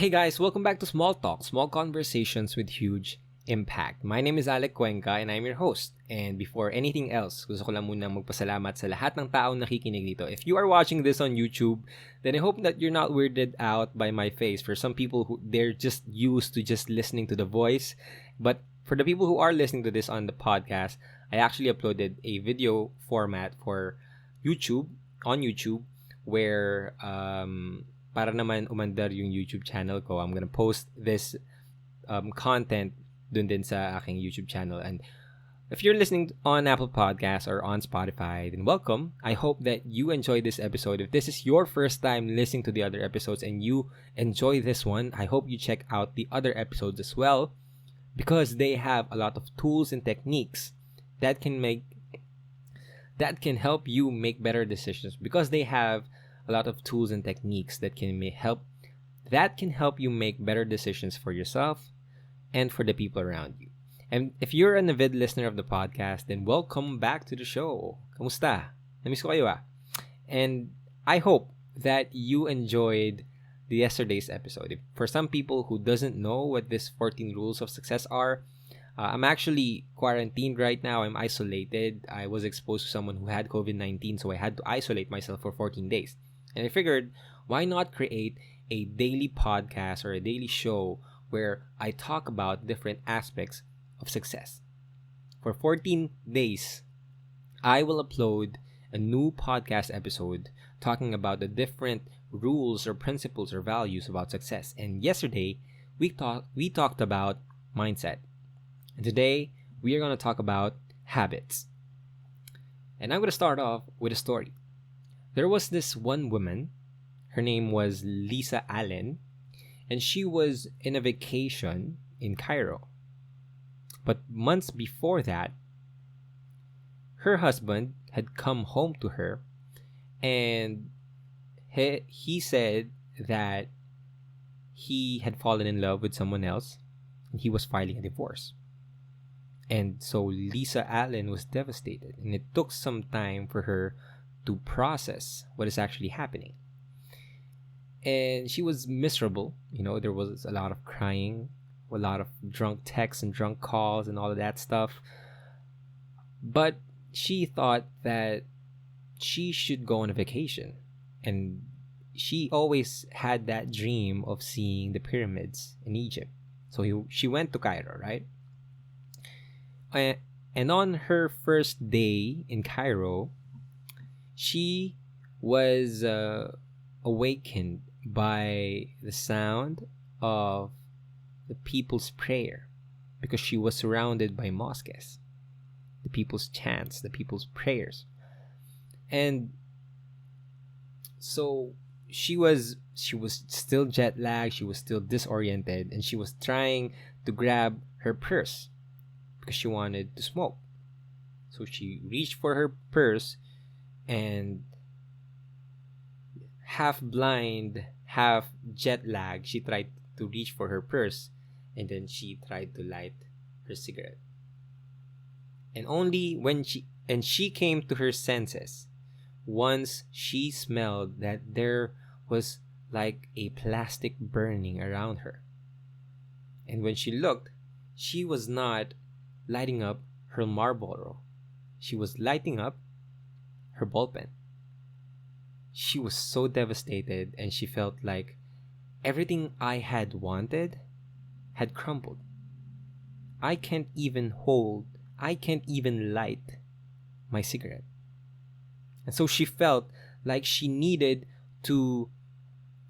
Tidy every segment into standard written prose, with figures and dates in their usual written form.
Hey guys, welcome back to Small Talk, small conversations with huge impact. My name is Alec Cuenca and I'm your host. And before anything else, gusto ko lang muna magpasalamat sa lahat ng taong nakikinig dito. If you are watching this on YouTube, then I hope that you're not weirded out by my face. For some people who they're just used to just listening to the voice, but for the people who are listening to this on the podcast, I actually uploaded a video format for YouTube on YouTube where para naman umandar yung YouTube channel ko, I'm gonna post this content dun din sa aking YouTube channel. And if you're listening on Apple Podcasts or on Spotify, then welcome. I hope that you enjoy this episode. If this is your first time listening to the other episodes and you enjoy this one, I hope you check out the other episodes as well, because they have a lot of tools and techniques that can help you make better decisions, because they have a lot of tools and techniques that can help you make better decisions for yourself and for the people around you. And if you're an avid listener of the podcast, then welcome back to the show. Kamusta? Namiss ko kayo. And I hope that you enjoyed the yesterday's episode. For some people who doesn't know what these 14 rules of success are, I'm actually quarantined right now. I'm isolated. I was exposed to someone who had COVID-19, so I had to isolate myself for 14 days. And I figured, why not create a daily podcast or a daily show where I talk about different aspects of success. For 14 days, I will upload a new podcast episode talking about the different rules or principles or values about success. And yesterday, we talked about mindset. And today, we are going to talk about habits. And I'm going to start off with a story. There was this one woman, her name was Lisa Allen, and she was in a vacation in Cairo. But months before that, her husband had come home to her, and he said that he had fallen in love with someone else, and he was filing a divorce. And so Lisa Allen was devastated, and it took some time for her to process what is actually happening. And she was miserable. There was a lot of crying, a lot of drunk texts and drunk calls and all of that stuff. But she thought that she should go on a vacation. And she always had that dream of seeing the pyramids in Egypt. So she went to Cairo, right? And on her first day in Cairo, she was awakened by the sound of the people's prayer, because she was surrounded by mosques, the people's chants, the people's prayers. And so she was still jet lagged, she was still disoriented, and she was trying to grab her purse because she wanted to smoke. So she reached for her purse, and half blind, half jet lagged, she tried to reach for her purse, and then she tried to light her cigarette. And only when she came to her senses once she smelled that there was like a plastic burning around her. And when she looked, she was not lighting up her Marlboro. She was lighting up her ball pen. She was so devastated, and she felt like everything I had wanted had crumbled. I can't even light my cigarette. And so she felt like she needed to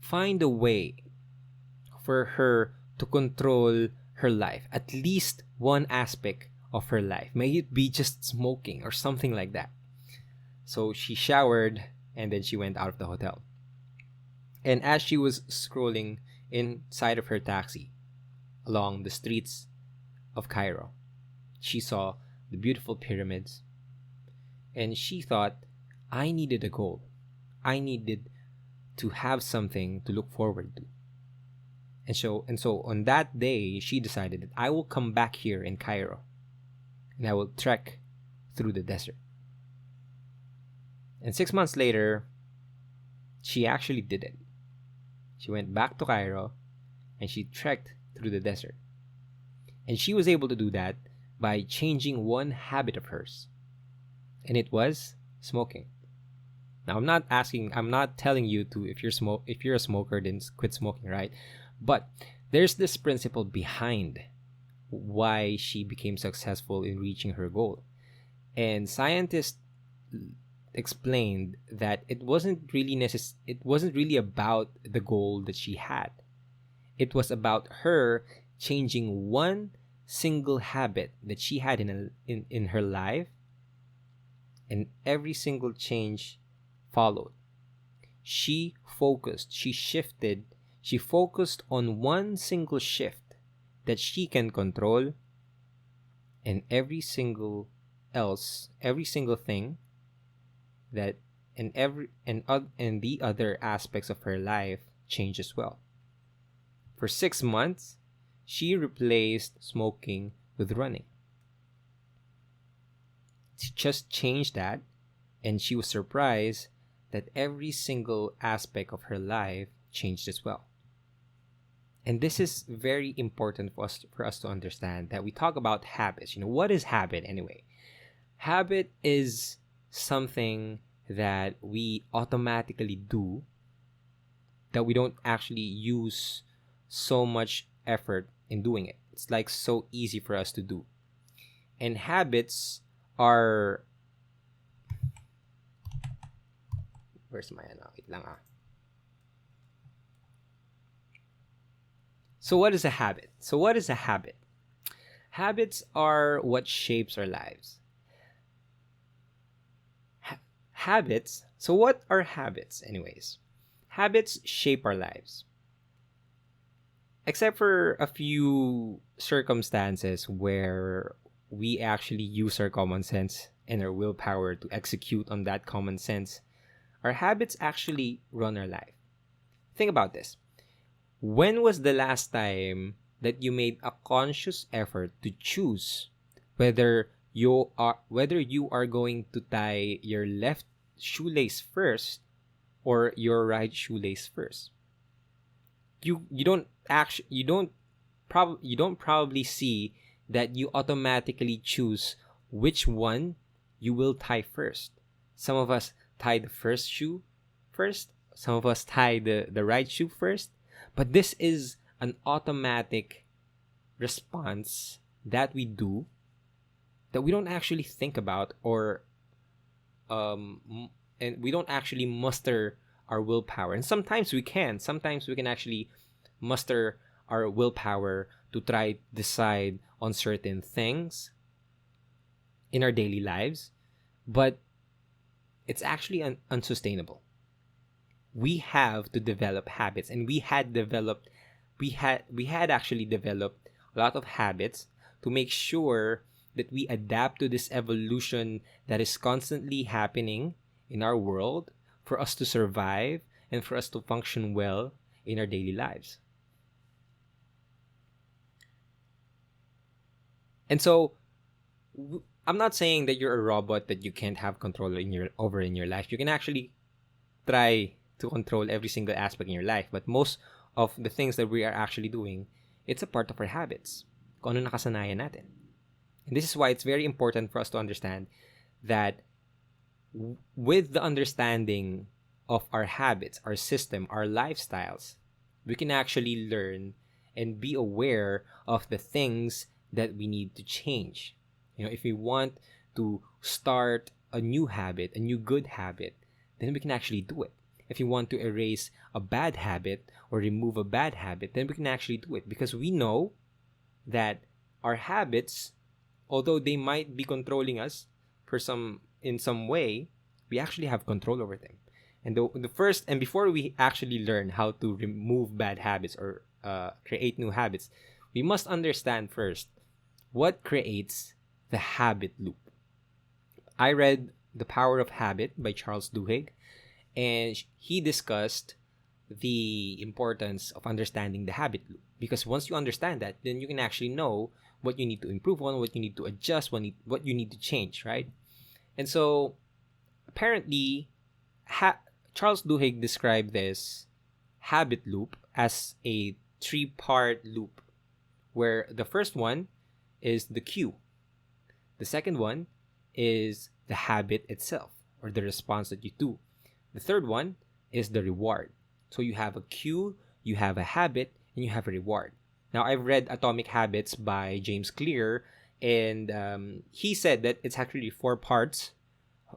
find a way for her to control her life, at least one aspect of her life. May it be just smoking or something like that. So she showered, and then she went out of the hotel. And as she was scrolling inside of her taxi along the streets of Cairo, she saw the beautiful pyramids, and she thought, I needed a goal. I needed to have something to look forward to. And so on that day, she decided that I will come back here in Cairo, and I will trek through the desert. And 6 months later, she actually did it. She went back to Cairo, and she trekked through the desert. And she was able to do that by changing one habit of hers, and it was smoking. Now, I'm not telling you to, if you're a smoker, then quit smoking, right? But there's this principle behind why she became successful in reaching her goal. And scientists explained that it wasn't really about the goal that she had. It was about her changing one single habit that she had in her life, and every single change followed. She focused on one single shift that she can control, and every single thing that and the other aspects of her life changed as well. For 6 months, she replaced smoking with running. She just changed that, and she was surprised that every single aspect of her life changed as well. And this is very important for us to understand, that we talk about habits. What is habit anyway? Habit is something that we automatically do, that we don't actually use so much effort in doing it. It's like so easy for us to do. And habits are... Where's my wait lang ah. So what is a habit? Habits are what shapes our lives. Habits. So what are habits anyways? Habits shape our lives. Except for a few circumstances where we actually use our common sense and our willpower to execute on that common sense, our habits actually run our life. Think about this. When was the last time that you made a conscious effort to choose whether you are going to tie your left shoelace first or your right shoelace first? You don't probably see that you automatically choose which one you will tie first. Some of us tie the first shoe first. Some of us tie the right shoe first. But this is an automatic response that we do, that we don't actually think about, or and we don't actually muster our willpower. And sometimes we can actually muster our willpower to try decide on certain things in our daily lives, but it's actually unsustainable. We have to develop habits, and we had actually developed a lot of habits to make sure that we adapt to this evolution that is constantly happening in our world, for us to survive and for us to function well in our daily lives. And so I'm not saying that you're a robot, that you can't have control in your life. You can actually try to control every single aspect in your life, but most of the things that we are actually doing, it's a part of our habits. Kung ano nakasanayan natin. And this is why it's very important for us to understand that with the understanding of our habits, our system, our lifestyles, we can actually learn and be aware of the things that we need to change. If we want to start a new habit, a new good habit, then we can actually do it. If you want to erase a bad habit or remove a bad habit, then we can actually do it, because we know that our habits, although they might be controlling us in some way, we actually have control over them. And before we actually learn how to remove bad habits or create new habits, we must understand first what creates the habit loop. I read The Power of Habit by Charles Duhigg, and he discussed the importance of understanding the habit loop, because once you understand that, then you can actually know what you need to improve on, what you need to adjust, what you need to change, right? And so apparently Charles Duhigg described this habit loop as a three-part loop, where the first one is the cue. The second one is the habit itself, or the response that you do. The third one is the reward. So you have a cue, you have a habit, and you have a reward. Now, I've read Atomic Habits by James Clear, and he said that it's actually four parts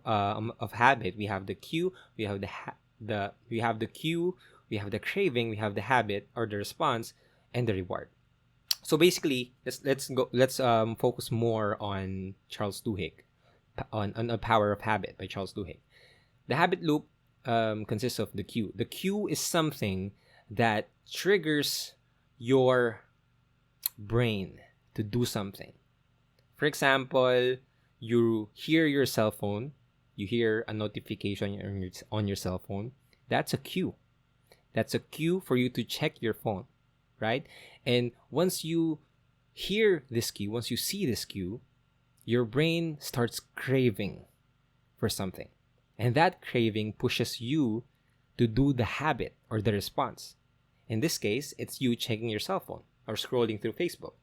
of habit. We have the cue, we have we have the cue, we have the craving, we have the habit or the response, and the reward. So basically, let's focus more on Charles Duhigg, on The Power of Habit by Charles Duhigg. The habit loop consists of the cue. The cue is something that triggers your brain to do something. For example, you hear your cell phone, you hear a notification on your cell phone. That's a cue. That's a cue for you to check your phone, right? And once you hear this cue, once you see this cue, your brain starts craving for something. And that craving pushes you to do the habit or the response. In this case, it's you checking your cell phone or scrolling through Facebook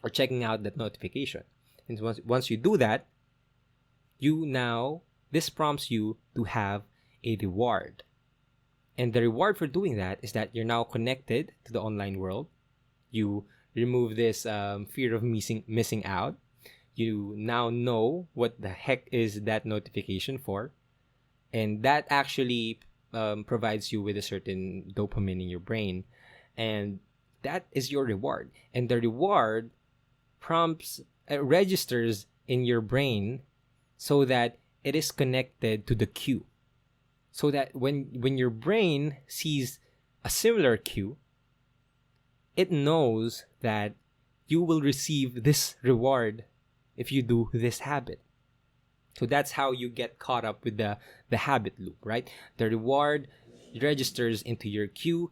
or checking out that notification. And once you do that, this prompts you to have a reward. And the reward for doing that is that you're now connected to the online world. You remove this fear of missing out. You now know what the heck is that notification for. And that actually provides you with a certain dopamine in your brain. And that is your reward. And the reward registers in your brain so that it is connected to the cue. So that when your brain sees a similar cue, it knows that you will receive this reward if you do this habit. So that's how you get caught up with the habit loop, right? The reward registers into your cue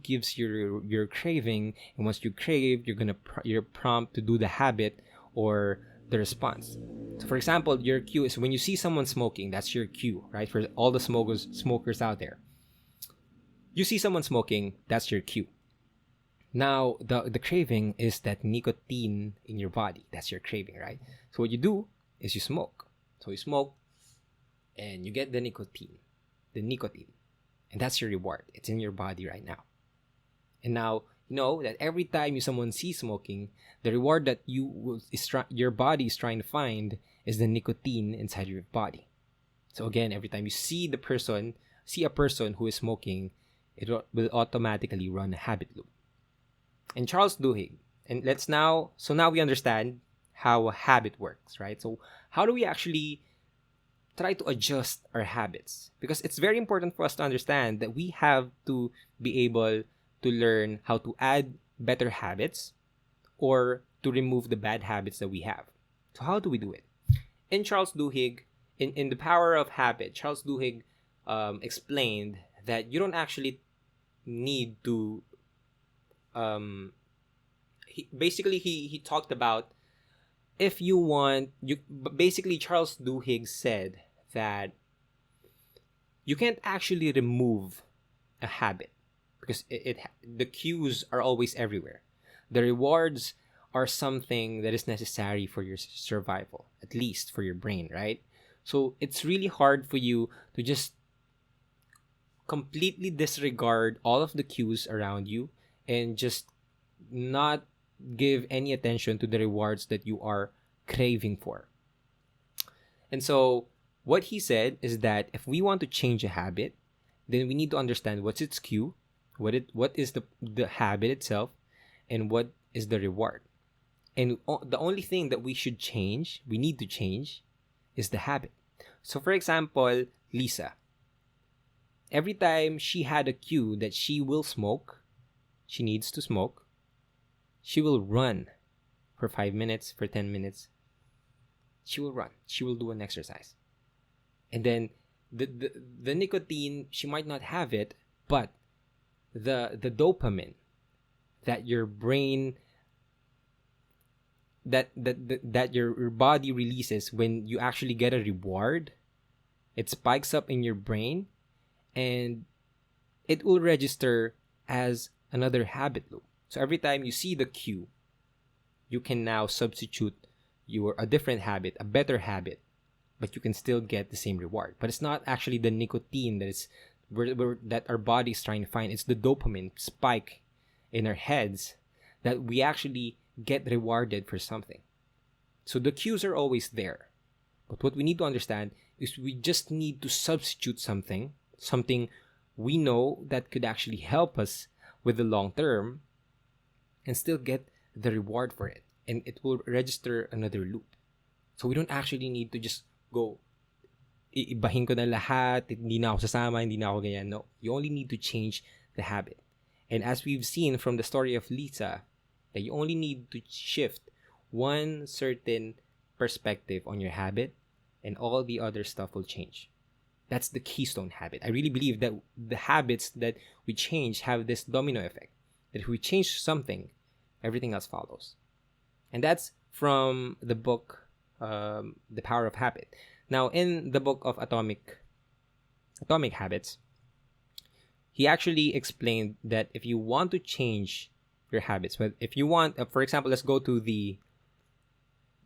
gives your craving, and once you crave, you're prompt to do the habit or the response. So for example, your cue is when you see someone smoking, that's your cue, right? For all the smokers out there. You see someone smoking, that's your cue. Now, the craving is that nicotine in your body. That's your craving, right? So what you do is you smoke. So you smoke and you get the nicotine. And that's your reward. It's in your body right now. And now, you know that every time someone sees smoking, the reward that your body is trying to find is the nicotine inside your body. So again, every time you see a person who is smoking, it will automatically run a habit loop. And Charles Duhigg, now we understand how a habit works, right? So how do we actually try to adjust our habits? Because it's very important for us to understand that we have to be able to learn how to add better habits or to remove the bad habits that we have. So how do we do it? In Charles Duhigg, in The Power of Habit, Charles Duhigg explained that you don't actually need to he talked about if you want basically Charles Duhigg said that you can't actually remove a habit because the cues are always everywhere. The rewards are something that is necessary for your survival, at least for your brain, right? So it's really hard for you to just completely disregard all of the cues around you and just not give any attention to the rewards that you are craving for. And so what he said is that if we want to change a habit, then we need to understand what's its cue, what is the habit itself, and what is the reward. And the only thing that we need to change, is the habit. So for example, Lisa, every time she had a cue that she needs to smoke, she will run for 5 minutes, for 10 minutes. She will run. She will do an exercise. And then the nicotine, she might not have it, but the dopamine that your brain that your body releases when you actually get a reward, it spikes up in your brain and it will register as another habit loop. So every time you see the cue, you can now substitute a different habit, a better habit, but you can still get the same reward. But it's not actually the nicotine that our body is trying to find. It's the dopamine spike in our heads that we actually get rewarded for something. So the cues are always there. But what we need to understand is we just need to substitute something we know that could actually help us with the long term and still get the reward for it. And it will register another loop. So we don't actually need to just go, ibahin ko na lahat, hindi na ako sasama, hindi na ako ganyan. No, you only need to change the habit. And as we've seen from the story of Lisa, that you only need to shift one certain perspective on your habit and all the other stuff will change. That's the keystone habit. I really believe that the habits that we change have this domino effect. That if we change something, everything else follows. And that's from the book, The Power of Habit. Now, in the book of Atomic Habits, he actually explained that if you want to change your habits, if you want, for example, let's go to the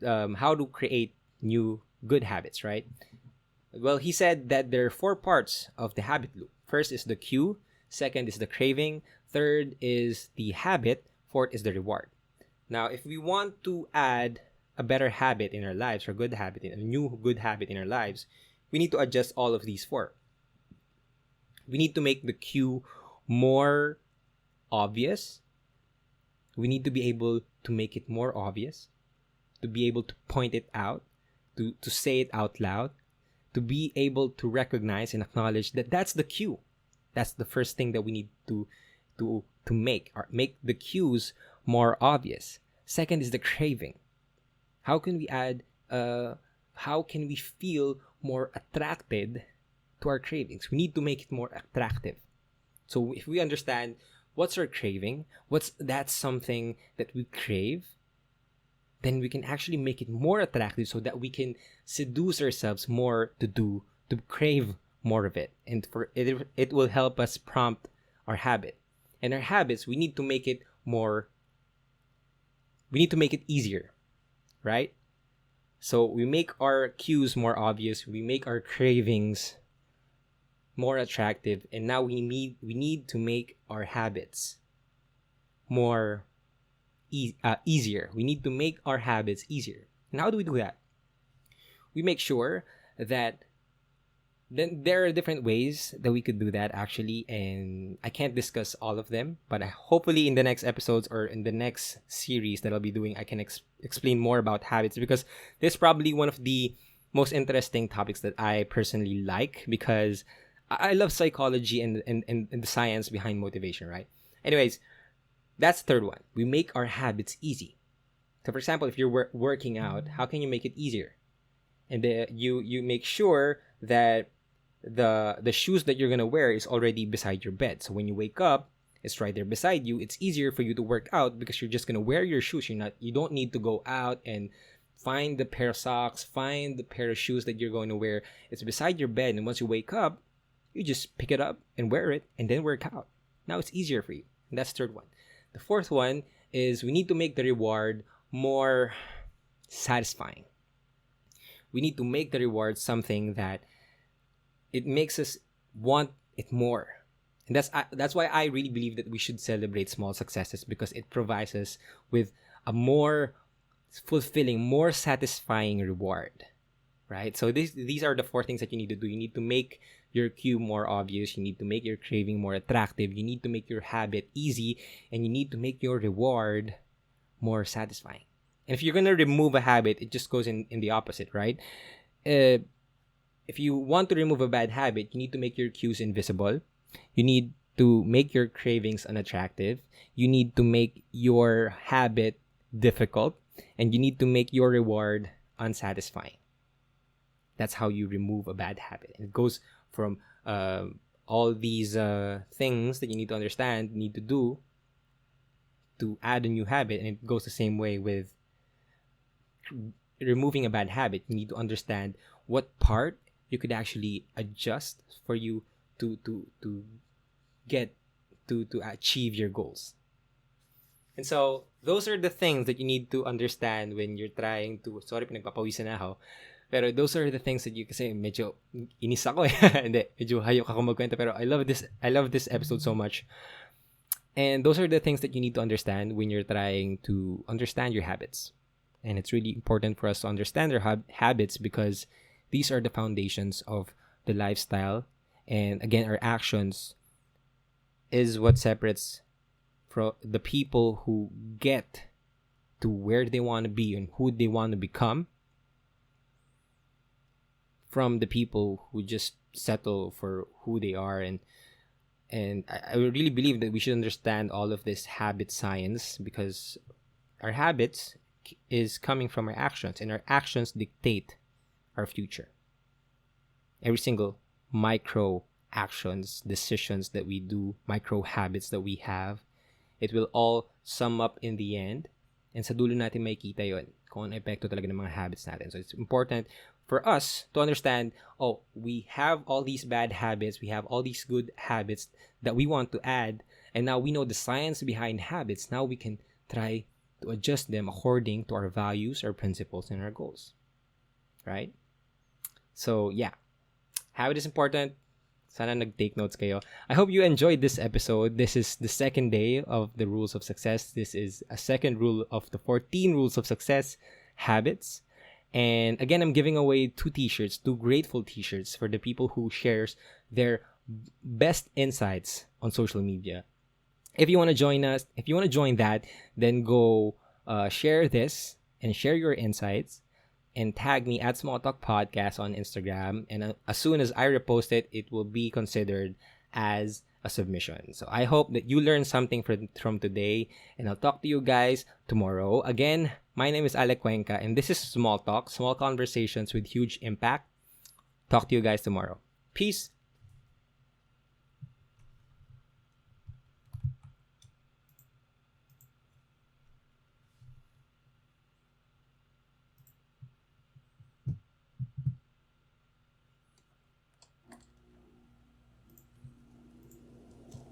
how to create new good habits, right? Well, he said that there are 4 parts of the habit loop. First is the cue, second is the craving, third is the habit, fourth is the reward. Now, if we want to add a better habit in our lives, or a new good habit in our lives, we need to adjust all of these 4. We need to make the cue more obvious. We need to be able to make it more obvious, to be able to point it out, to say it out loud, to be able to recognize and acknowledge that that's the cue. That's the first thing that we need to make the cues more obvious. Second is the craving. How can we feel more attracted to our cravings? We need to make it more attractive. So if we understand what's our craving, that's something that we crave, then we can actually make it more attractive so that we can seduce ourselves more to crave more of it. And for it will help us prompt our habit. And our habits, we need to make it easier, right? So we make our cues more obvious, we make our cravings more attractive, and now we need to make our habits more easier. We need to make our habits easier. And how do we do that? We make sure that then there are different ways that we could do that actually, and I can't discuss all of them, but hopefully in the next episodes or in the next series that I'll be doing, I can explain more about habits, because this is probably one of the most interesting topics that I personally like, because I love psychology and the science behind motivation, right? Anyways, that's the third one. We make our habits easy. So for example, if you're working out, how can you make it easier? And you make sure that the shoes that you're gonna wear is already beside your bed. So when you wake up, it's right there beside you. It's easier for you to work out because you're just gonna wear your shoes. You don't need to go out and find the pair of socks, find the pair of shoes that you're going to wear. It's beside your bed, and once you wake up, you just pick it up and wear it and then work out. Now it's easier for you. And that's the third one. The fourth one is we need to make the reward more satisfying. We need to make the reward something that it makes us want it more. And that's why I really believe that we should celebrate small successes, because it provides us with a more fulfilling, more satisfying reward, right? So these are the 4 things that you need to do. You need to make your cue more obvious. You need to make your craving more attractive. You need to make your habit easy, and you need to make your reward more satisfying. And if you're going to remove a habit, it just goes in the opposite, right? If you want to remove a bad habit, you need to make your cues invisible. You need to make your cravings unattractive. You need to make your habit difficult. And you need to make your reward unsatisfying. That's how you remove a bad habit. And it goes from all these things that you need to understand, need to do to add a new habit. And it goes the same way with removing a bad habit. You need to understand what part you could actually adjust for you to get to achieve your goals. And so, those are the things that you need to understand when you're trying to, sorry, pinagpapawisan na ako, pero those are the things that you, kasi medyo inis ako eh. Hindi, medyo hayok ako magkwento, pero I love this episode so much. And those are the things that you need to understand when you're trying to understand your habits. And it's really important for us to understand our habits because these are the foundations of the lifestyle. And again, our actions is what separates from the people who get to where they want to be and who they want to become from the people who just settle for who they are. And I really believe that we should understand all of this habit science because our habits is coming from our actions, and our actions dictate our future. Every single micro actions, decisions that we do, micro habits that we have, it will all sum up in the end. And sa dulo natin makikita yon kung ano epekto talaga ng mga habits natin. So it's important for us to understand, we have all these bad habits, we have all these good habits that we want to add, and now we know the science behind habits. Now we can try to adjust them according to our values, our principles, and our goals. Right? So, yeah. Habit is important. Sana nag-take notes kayo. I hope you enjoyed this episode. This is the second day of the Rules of Success. This is a second rule of the 14 Rules of Success, habits. And again, I'm giving away 2 t-shirts, 2 grateful t-shirts for the people who shares their best insights on social media. If you want to join us, if you want to join that, then go share this and share your insights and tag me at Small Talk Podcast on Instagram. And as soon as I repost it, it will be considered as a submission. So I hope that you learned something from today, and I'll talk to you guys tomorrow. Again, my name is Alec Cuenca, and this is Small Talk, small conversations with huge impact. Talk to you guys tomorrow. Peace.